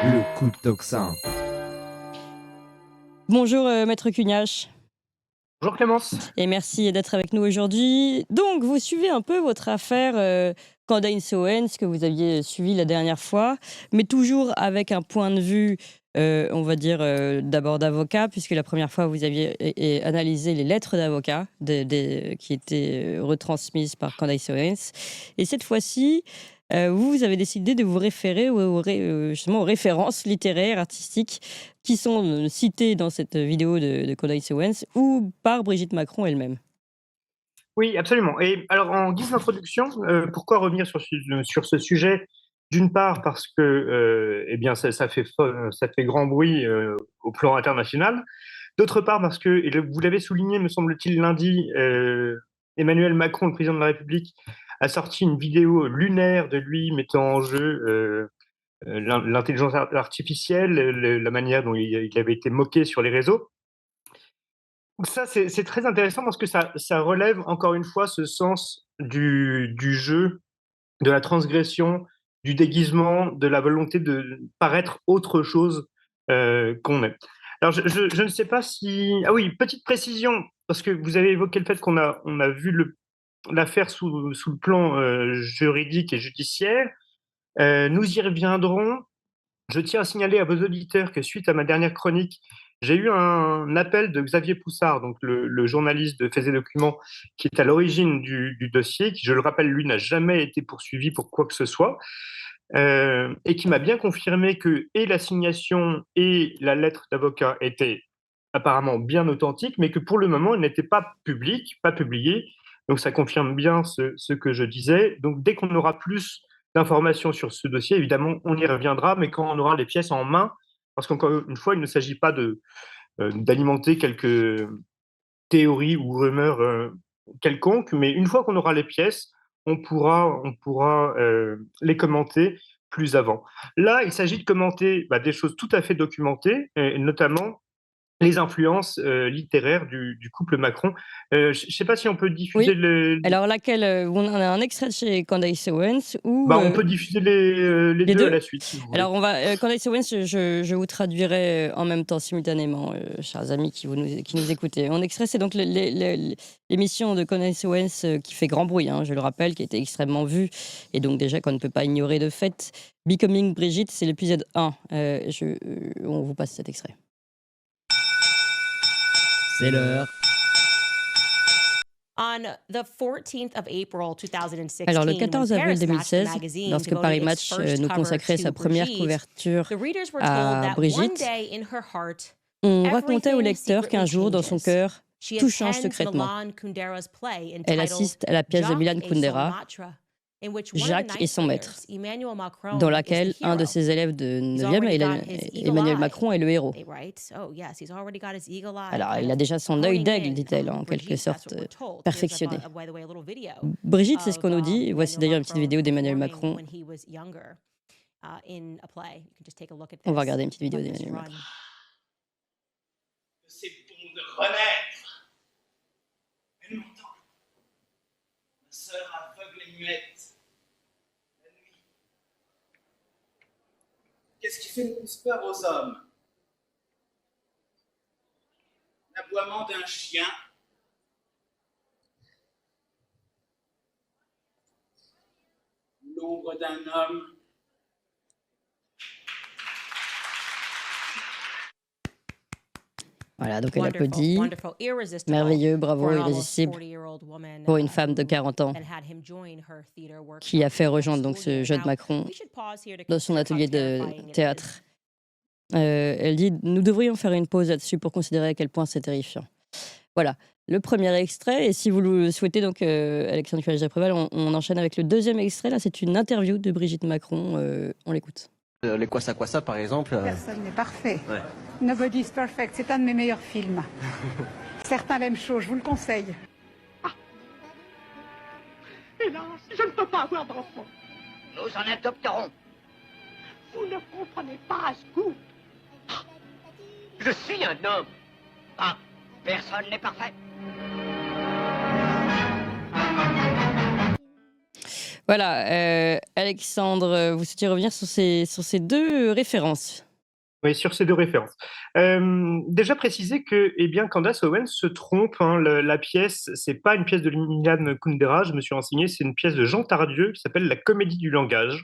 Le coup de tocsin. Bonjour Maître Cugnache Bonjour Clémence. et merci d'être avec nous aujourd'hui. Donc vous suivez un peu votre affaire Candace Owens que vous aviez suivi la dernière fois, mais toujours avec un point de vue, on va dire d'abord d'avocat, puisque la première fois vous aviez analysé les lettres d'avocat qui étaient retransmises par Candace Owens. Et cette fois-ci, vous avez décidé de vous référer justement aux références littéraires, artistiques qui sont citées dans cette vidéo de Candace Owens ou par Brigitte Macron elle-même. Oui, absolument. Et alors, en guise d'introduction, pourquoi revenir sur ce sujet? D'une part, parce que eh bien, ça fait grand bruit au plan international. D'autre part, parce que, vous l'avez souligné, me semble-t-il, lundi, Emmanuel Macron, le président de la République, a sorti une vidéo lunaire de lui mettant en jeu l'intelligence artificielle, la manière dont il avait été moqué sur les réseaux. Donc ça, c'est très intéressant parce que ça relève encore une fois ce sens du jeu, de la transgression, du déguisement, de la volonté de paraître autre chose qu'on est. Alors je ne sais pas si... Ah oui, petite précision, parce que vous avez évoqué le fait on a vu l'affaire sous le plan juridique et judiciaire. Nous y reviendrons. Je tiens à signaler à vos auditeurs que suite à ma dernière chronique, j'ai eu un appel de Xavier Poussard, donc le journaliste de Faits et Documents, qui est à l'origine du dossier, qui, je le rappelle, lui, n'a jamais été poursuivi pour quoi que ce soit, et qui m'a bien confirmé que et l'assignation et la lettre d'avocat étaient apparemment bien authentiques, mais que pour le moment, elles n'étaient pas publiques, pas publiées. Donc ça confirme bien ce que je disais. Donc dès qu'on aura plus d'informations sur ce dossier, évidemment, on y reviendra, mais quand on aura les pièces en main, parce qu'encore une fois, il ne s'agit pas d'alimenter quelques théories ou rumeurs quelconques, mais une fois qu'on aura les pièces, on pourra les commenter plus avant. Là, il s'agit de commenter des choses tout à fait documentées, et notamment les influences littéraires du couple Macron. Je ne sais pas si on peut diffuser Alors laquelle on a un extrait de chez Candace Owens ou on peut diffuser les deux à la suite, si vous voulez. Alors on va Candace Owens, je vous traduirai en même temps simultanément, chers amis qui nous écoutez. En extrait, c'est donc l'émission de Candace Owens qui fait grand bruit, je le rappelle, qui a été extrêmement vue et donc déjà qu'on ne peut pas ignorer de fait. Becoming Brigitte, c'est l'épisode 1. On vous passe cet extrait. C'est l'heure. Alors, le 14 avril 2016, lorsque Paris Match nous consacrait sa première couverture à Brigitte, on racontait au lecteur qu'un jour, dans son cœur, tout change secrètement. Elle assiste à la pièce de Milan Kundera, Jacques et son maître, dans laquelle un de ses élèves de 9e, Emmanuel Macron, est le héros. Alors, il a déjà son œil d'aigle, dit-elle, en quelque sorte perfectionné. Brigitte, c'est ce qu'on nous dit. Voici d'ailleurs une petite vidéo d'Emmanuel Macron. On va regarder une petite vidéo d'Emmanuel Macron. C'est bon de renaître. Elle m'entend. Ma sœur aveugle et muette. La nuit. Qu'est-ce qui fait le plus peur aux hommes? L'aboiement d'un chien. L'ombre d'un homme. Voilà, donc elle applaudit. Merveilleux, bravo, irrésistible pour une femme de 40 ans qui a fait rejoindre donc ce jeune Macron dans son atelier de théâtre. Elle dit « Nous devrions faire une pause là-dessus pour considérer à quel point c'est terrifiant. » Voilà, le premier extrait. Et si vous le souhaitez, donc, Alexandre Fugnache-Préval, on enchaîne avec le deuxième extrait. Là, c'est une interview de Brigitte Macron. On l'écoute. Les Quoi ça, par exemple. Personne n'est parfait. Ouais. Nobody's Perfect, c'est un de mes meilleurs films. Certains l'aiment chaud, je vous le conseille. Hélas, je ne peux pas avoir d'enfant. Nous en adopterons. Vous ne comprenez pas, Scoop. Je suis un homme. Ah, personne n'est parfait. Voilà, Alexandre, vous souhaitez revenir sur ces deux références? Oui, sur ces deux références. Déjà préciser que, eh bien, Candace Owens se trompe, hein, la pièce, c'est pas une pièce de Milan Kundera, je me suis renseigné, c'est une pièce de Jean Tardieu qui s'appelle La Comédie du langage.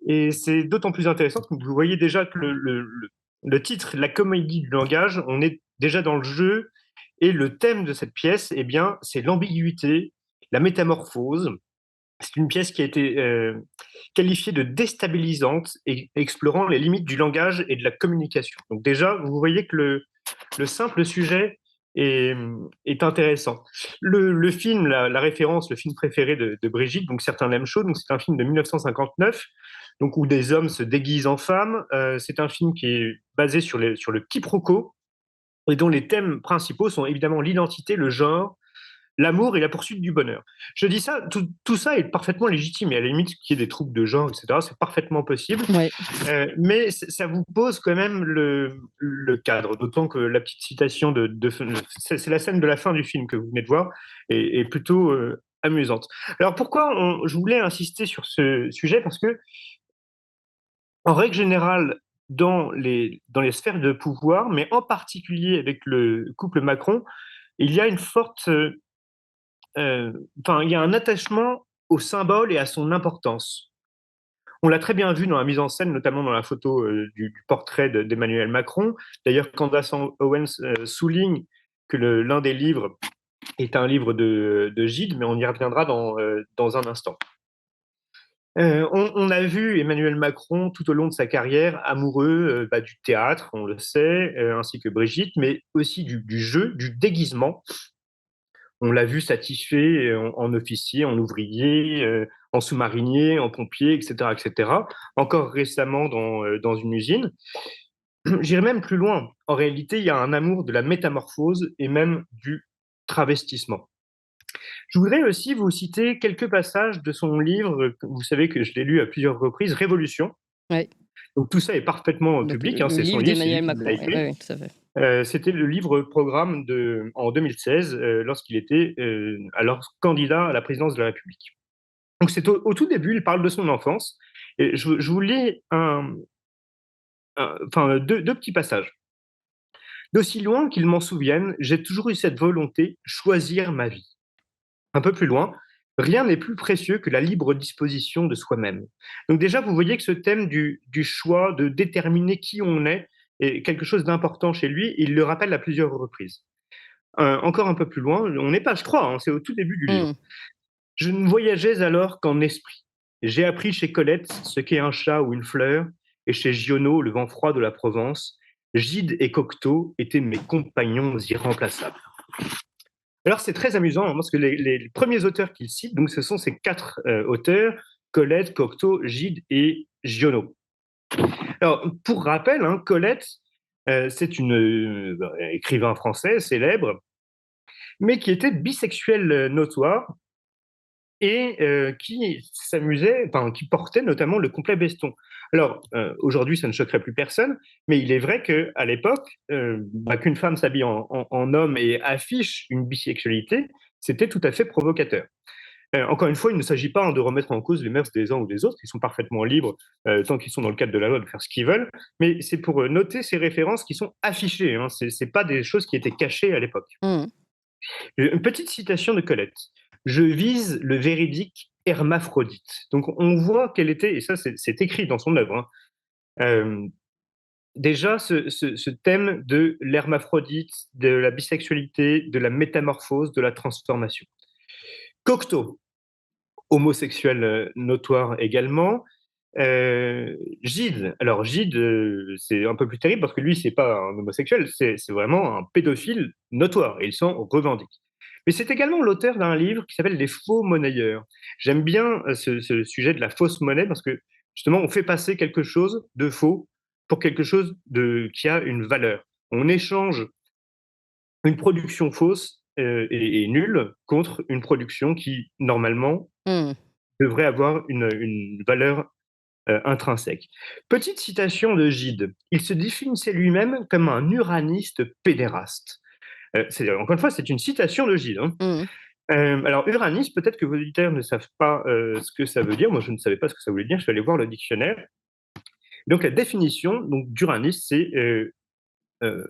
Et c'est d'autant plus intéressant que vous voyez déjà que le titre, La Comédie du langage, on est déjà dans le jeu, et le thème de cette pièce, eh bien, c'est l'ambiguïté, la métamorphose. C'est une pièce qui a été qualifiée de déstabilisante et explorant les limites du langage et de la communication. Donc déjà, vous voyez que le simple sujet est intéressant. Le film, la référence, le film préféré de Brigitte, donc Certains l'aiment chaud, donc c'est un film de 1959, donc où des hommes se déguisent en femmes. C'est un film qui est basé sur le quiproquo et dont les thèmes principaux sont évidemment l'identité, le genre, l'amour et la poursuite du bonheur. Je dis ça, tout ça est parfaitement légitime, et à la limite qu'il y ait des troubles de genre, etc., c'est parfaitement possible, Ouais. mais ça vous pose quand même le cadre, d'autant que la petite citation c'est la scène de la fin du film que vous venez de voir, est plutôt amusante. Alors pourquoi je voulais insister sur ce sujet, parce que en règle générale, dans les sphères de pouvoir, mais en particulier avec le couple Macron, il y a une forte il y a un attachement au symbole et à son importance. On l'a très bien vu dans la mise en scène, notamment dans la photo du portrait d'Emmanuel Macron. D'ailleurs, Candace Owens souligne que l'un des livres est un livre de Gide, mais on y reviendra dans un instant. On a vu Emmanuel Macron tout au long de sa carrière amoureux du théâtre, on le sait, ainsi que Brigitte, mais aussi du jeu, du déguisement. On l'a vu satisfait en officier, en ouvrier, en sous-marinier, en pompier, etc., etc. Encore récemment dans une usine. J'irai même plus loin. En réalité, il y a un amour de la métamorphose et même du travestissement. Je voudrais aussi vous citer quelques passages de son livre, vous savez que je l'ai lu à plusieurs reprises, Révolution. Ouais. Donc tout ça est parfaitement Donc, public, le c'est son livre livre, c'est lui d'Emmanuel qui Macron. l'a écrit. Oui, tout à fait. C'était le livre programme en 2016, lorsqu'il était alors candidat à la présidence de la République. Donc c'est au tout début, il parle de son enfance. Et je vous lis deux petits passages. D'aussi loin qu'il m'en souvienne, j'ai toujours eu cette volonté, choisir ma vie. Un peu plus loin, rien n'est plus précieux que la libre disposition de soi-même. Donc déjà, vous voyez que ce thème du choix, de déterminer qui on est quelque chose d'important chez lui. Il le rappelle à plusieurs reprises. Encore un peu plus loin, on n'est pas, je crois, hein, c'est au tout début du livre. Je ne voyageais alors qu'en esprit. J'ai appris chez Colette ce qu'est un chat ou une fleur, et chez Giono le vent froid de la Provence. Gide et Cocteau étaient mes compagnons irremplaçables. Alors c'est très amusant, hein, parce que les premiers auteurs qu'il cite, donc ce sont ces quatre auteurs, Colette, Cocteau, Gide et Giono. Alors pour rappel, hein, Colette, c'est une écrivain français célèbre, mais qui était bisexuelle notoire et qui s'amusait, qui portait notamment le complet veston. Alors aujourd'hui, ça ne choquerait plus personne, mais il est vrai qu'à l'époque, qu'une femme s'habille en homme et affiche une bisexualité, c'était tout à fait provocateur. Encore une fois, il ne s'agit pas de remettre en cause les mœurs des uns ou des autres, ils sont parfaitement libres, tant qu'ils sont dans le cadre de la loi, de faire ce qu'ils veulent, mais c'est pour noter ces références qui sont affichées, hein, ce n'est pas des choses qui étaient cachées à l'époque. Une petite citation de Colette. Je vise le véridique hermaphrodite. Donc on voit qu'elle était, et ça c'est écrit dans son œuvre, hein, déjà ce thème de l'hermaphrodite, de la bisexualité, de la métamorphose, de la transformation. Cocteau, homosexuel notoire également. Gide, alors Gide, c'est un peu plus terrible parce que lui, c'est pas un homosexuel, c'est vraiment un pédophile notoire et il s'en revendique. Mais c'est également l'auteur d'un livre qui s'appelle Les faux monnayeurs. J'aime bien ce sujet de la fausse monnaie parce que justement, on fait passer quelque chose de faux pour quelque chose qui a une valeur. On échange une production fausse et nulle contre une production qui, normalement, devrait avoir une valeur intrinsèque. Petite citation de Gide. Il se définissait lui-même comme un uraniste pédéraste. Encore une fois, c'est une citation de Gide. Hein. Alors, Uranus, peut-être que vos auditeurs ne savent pas ce que ça veut dire. Moi, je ne savais pas ce que ça voulait dire. Je suis allé voir le dictionnaire. Donc, la définition d'Uranus,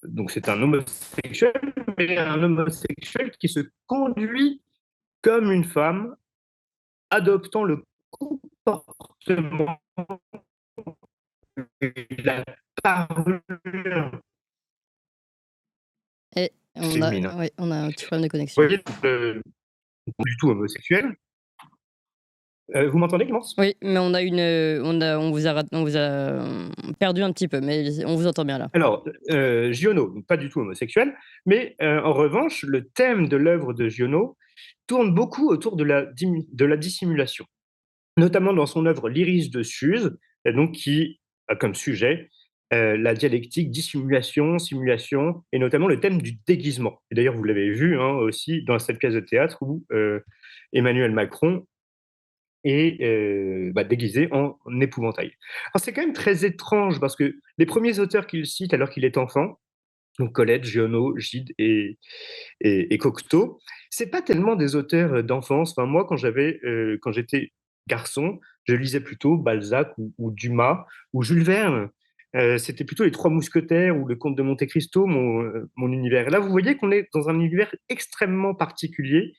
donc c'est un homosexuel, mais un homosexuel qui se conduit comme une femme, adoptant le comportement et la parure Et féminin. on a un petit problème de Vous connexion. voyez, pas du tout homosexuel. Vous m'entendez, Clémence? Oui, mais on vous a perdu un petit peu, mais on vous entend bien là. Alors, Giono, donc pas du tout homosexuel, mais en revanche, le thème de l'œuvre de Giono tourne beaucoup autour de la dissimulation, notamment dans son œuvre L'Iris de Suse, et donc qui a comme sujet la dialectique dissimulation, simulation, et notamment le thème du déguisement. Et d'ailleurs, vous l'avez vu aussi dans cette pièce de théâtre où Emmanuel Macron est déguisé en épouvantail. Alors c'est quand même très étrange parce que les premiers auteurs qu'il cite alors qu'il est enfant, donc Colette, Giono, Gide et Cocteau, c'est pas tellement des auteurs d'enfance. Enfin, moi, quand j'étais garçon, je lisais plutôt Balzac ou Dumas ou Jules Verne. C'était plutôt les Trois Mousquetaires ou le Comte de Monte-Cristo, mon univers. Et là, vous voyez qu'on est dans un univers extrêmement particulier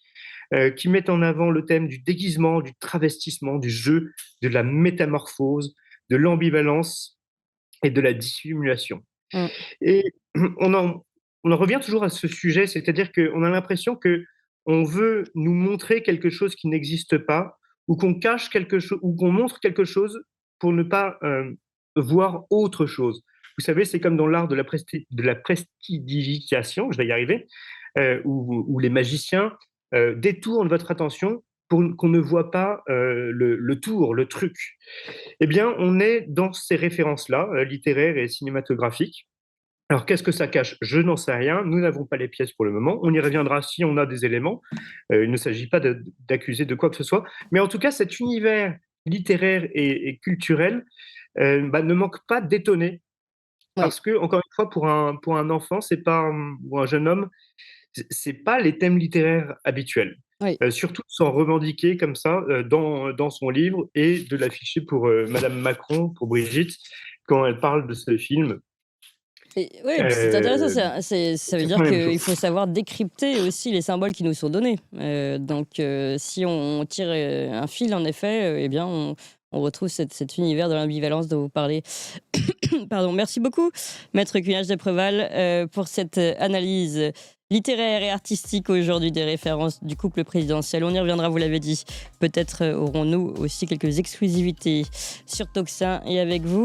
qui met en avant le thème du déguisement, du travestissement, du jeu, de la métamorphose, de l'ambivalence et de la dissimulation. Mm. Et on en revient toujours à ce sujet, c'est-à-dire qu'on a l'impression que on veut nous montrer quelque chose qui n'existe pas, ou qu'on cache quelque chose, ou qu'on montre quelque chose pour ne pas voir autre chose. Vous savez, c'est comme dans l'art de la prestidigitation, je vais y arriver, où les magiciens détournent votre attention pour qu'on ne voit pas le tour, le truc. Eh bien, on est dans ces références-là, littéraires et cinématographiques. Alors, qu'est-ce que ça cache? Je n'en sais rien. Nous n'avons pas les pièces pour le moment. On y reviendra si on a des éléments. Il ne s'agit pas d'accuser de quoi que ce soit. Mais en tout cas, cet univers littéraire et culturel ne manque pas d'étonner. Oui. Parce que, encore une fois, pour un enfant, c'est pas, ou un jeune homme, c'est pas les thèmes littéraires habituels. Oui. Surtout de s'en revendiquer comme ça dans son livre et de l'afficher pour Madame Macron, pour Brigitte, quand elle parle de ce film. Oui, c'est intéressant. Ça veut c'est dire pas la même qu'il chose. faut savoir décrypter aussi les symboles qui nous sont donnés. Donc, si on tire un fil, en effet, eh bien, on retrouve cet univers de l'ambivalence dont vous parlez. Pardon. Merci beaucoup, Maître Cunage de Preval, pour cette analyse littéraire et artistique aujourd'hui des références du couple présidentiel. On y reviendra, vous l'avez dit. Peut-être aurons-nous aussi quelques exclusivités sur Tocsin et avec vous.